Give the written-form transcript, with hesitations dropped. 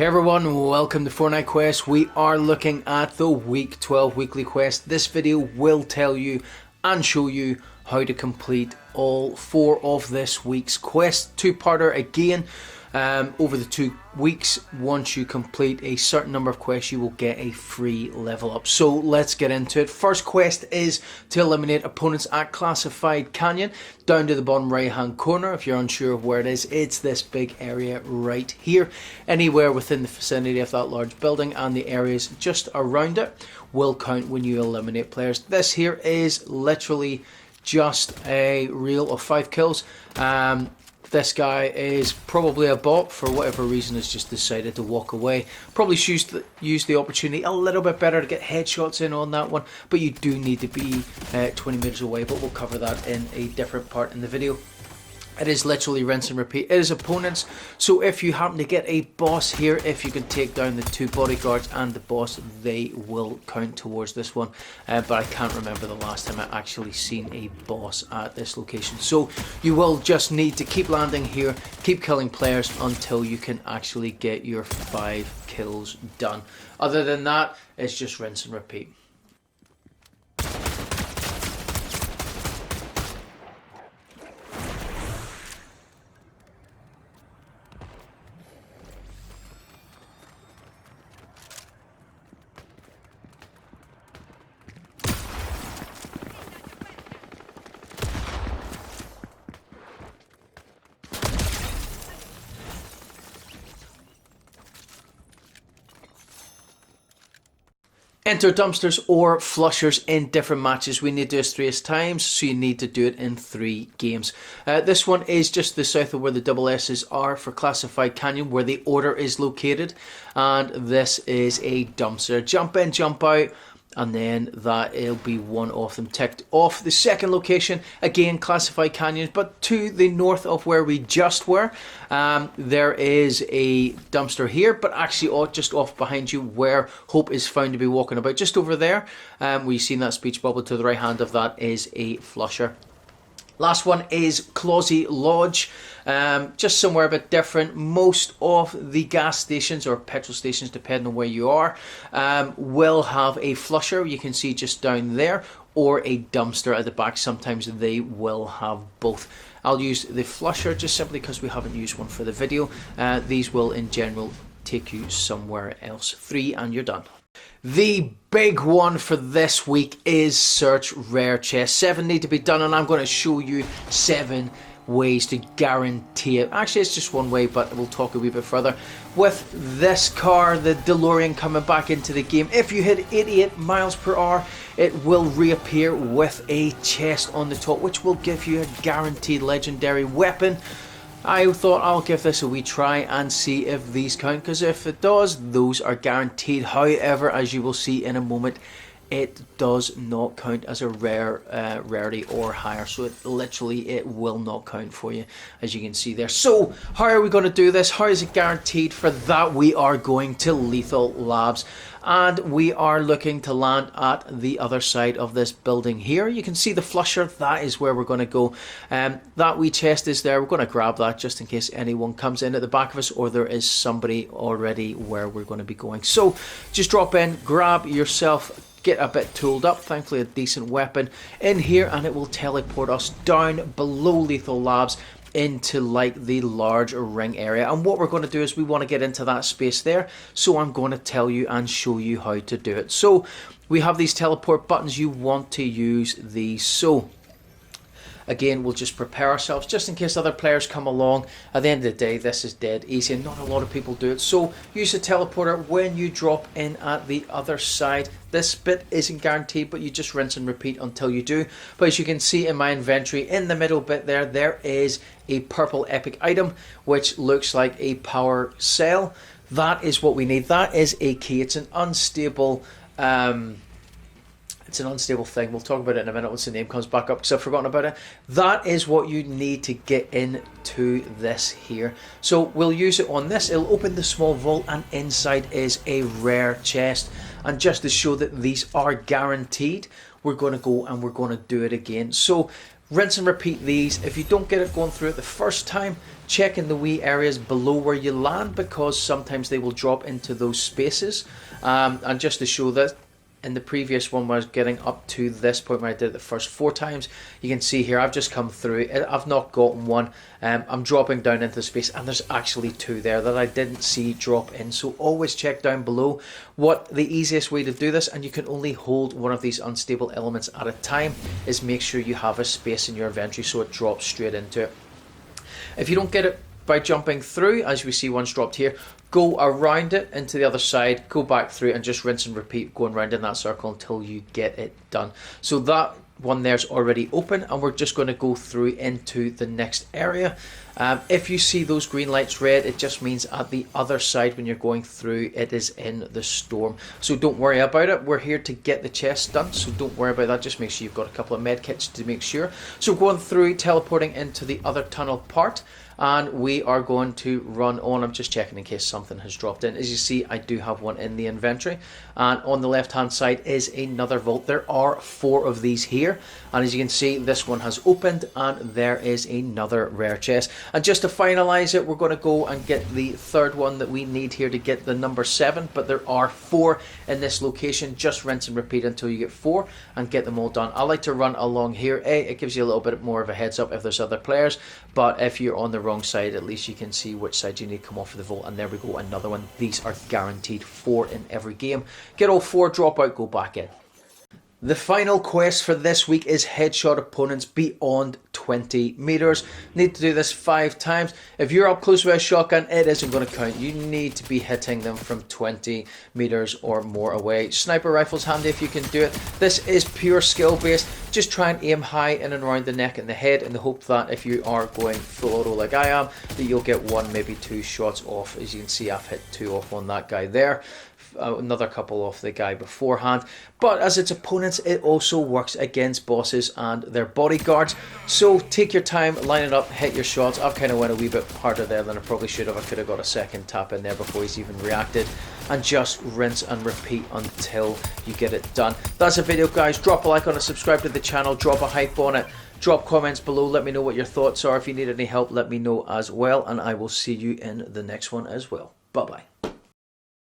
Hey everyone, welcome to Fortnite Quest. We are looking at the week 12 weekly quest. This video will tell you and show you how to complete all 4 of this week's quest. Two-parter again. Over the 2 weeks, once you complete a certain number of quests, you will get a free level up. So let's get into it. First quest is to eliminate opponents at Classified Canyon. Down to the bottom right hand corner. If you're unsure of where it is, it's this big area right here. Anywhere within the vicinity of that large building and the areas just around it will count when you eliminate players. This here is literally just a reel of 5 kills. This guy is probably a bot, for whatever reason has just decided to walk away. Probably use the opportunity a little bit better to get headshots in on that one, but you do need to be 20 meters away, but we'll cover that in a different part in the video. It is literally rinse and repeat. It is opponents, so if you happen to get a boss here, if you can take down the 2 bodyguards and the boss, they will count towards this one. But I can't remember the last time I actually seen a boss at this location. So you will just need to keep landing here, keep killing players until you can actually get your 5 kills done. Other than that, it's just rinse and repeat. Enter dumpsters or flushers in different matches. We need to do this 3 times, so you need to do it in 3 games. This one is just the south of where the double S's are for Classified Canyon, where the order is located. And this is a dumpster. Jump in, jump out, and then that'll be one of them ticked off. The second location, again Classified Canyons, but to the north of where we just were. There is a dumpster here, but actually just off behind you where Hope is found to be walking about. Just over there, we've seen that speech bubble. To the right hand of that is a flusher. Last one is Clausey Lodge, just somewhere a bit different. Most of the gas stations or petrol stations, depending on where you are, will have a flusher. You can see just down there, or a dumpster at the back. Sometimes they will have both. I'll use the flusher just simply because we haven't used one for the video. These will in general take you somewhere else. 3 and you're done. The big one for this week is search rare chests. 7 need to be done, and I'm going to show you 7 ways to guarantee it. Actually, it's just one way, but we'll talk a wee bit further. With this car, the DeLorean, coming back into the game, if you hit 88 miles per hour, it will reappear with a chest on the top, which will give you a guaranteed legendary weapon. I thought I'll give this a wee try and see if these count, because if it does, those are guaranteed. However, as you will see in a moment, it does not count as a rarity or higher, so it will not count for you, as you can see there. So how are we going to do this? How is it guaranteed? For that, we are going to Lethal Labs, and we are looking to land at the other side of this building here. You can see the flusher. That is where we're going to go. That wee chest is there. We're going to grab that just in case anyone comes in at the back of us, or there is somebody already where we're going to be going. So just drop in, grab yourself, get a bit tooled up, thankfully a decent weapon in here, and it will teleport us down below Lethal Labs into like the large ring area. And what we're going to do is we want to get into that space there, so I'm going to tell you and show you how to do it. So we have these teleport buttons. You want to use these. So again, we'll just prepare ourselves just in case other players come along. At the end of the day, this is dead easy and not a lot of people do it. So use the teleporter when you drop in at the other side. This bit isn't guaranteed, but you just rinse and repeat until you do. But as you can see in my inventory, in the middle bit there, there is a purple epic item, which looks like a power cell. That is what we need. That is a key. It's an unstable thing. We'll talk about it in a minute once the name comes back up, because I've forgotten about it. That is what you need to get into this here. So we'll use it on this. It'll open the small vault, and inside is a rare chest. And just to show that these are guaranteed, we're going to go and we're going to do it again. So rinse and repeat these. If you don't get it going through it the first time, check in the wee areas below where you land, because sometimes they will drop into those spaces. And just to show that, in the previous one, when I was getting up to this point where I did it the first 4 times, you can see here I've just come through. I've not gotten one. I'm dropping down into space, and there's actually 2 there that I didn't see drop in. So always check down below. What the easiest way to do this, and you can only hold one of these unstable elements at a time, is make sure you have a space in your inventory so it drops straight into it. If you don't get it by jumping through, as we see one's dropped here, go around it into the other side, go back through, and just rinse and repeat, going around in that circle until you get it done. So that one there's already open, and we're just going to go through into the next area. If you see those green lights red, it just means at the other side when you're going through, it is in the storm. So don't worry about it. We're here to get the chest done, so don't worry about that. Just make sure you've got a couple of med kits to make sure. So going through, teleporting into the other tunnel part, and we are going to run on. I'm just checking in case something has dropped in. As you see, I do have one in the inventory, and on the left hand side is another vault. There are 4 of these here, and as you can see, this one has opened, and there is another rare chest. And just to finalize it, we're going to go and get the 3rd one that we need here to get the number 7, but there are 4 in this location. Just rinse and repeat until you get 4 and get them all done. I like to run along here. It gives you a little bit more of a heads up if there's other players, but if you're on the wrong side, at least you can see which side you need to come off of the vault. And there we go, another one. These are guaranteed 4 in every game. Get all 4, drop out, go back in. The final quest for this week is headshot opponents beyond 20 meters. Need to do this 5 times. If you're up close with a shotgun, it isn't going to count. You need to be hitting them from 20 meters or more away. Sniper rifle's handy if you can do it. This is pure skill based. Just try and aim high in and around the neck and the head, in the hope that if you are going full auto like I am, that you'll get 1, maybe 2 shots off. As you can see, I've hit 2 off on that guy there. Another couple off the guy beforehand. But as its opponents, it also works against bosses and their bodyguards. So take your time, line it up, hit your shots. I've kind of went a wee bit harder there than I probably should have. I could have got a second tap in there before he's even reacted. And just rinse and repeat until you get it done. That's a video, guys. Drop a like on it, subscribe to the channel, drop a hype on it. Drop comments below, let me know what your thoughts are. If you need any help, let me know as well. And I will see you in the next one as well. Bye-bye.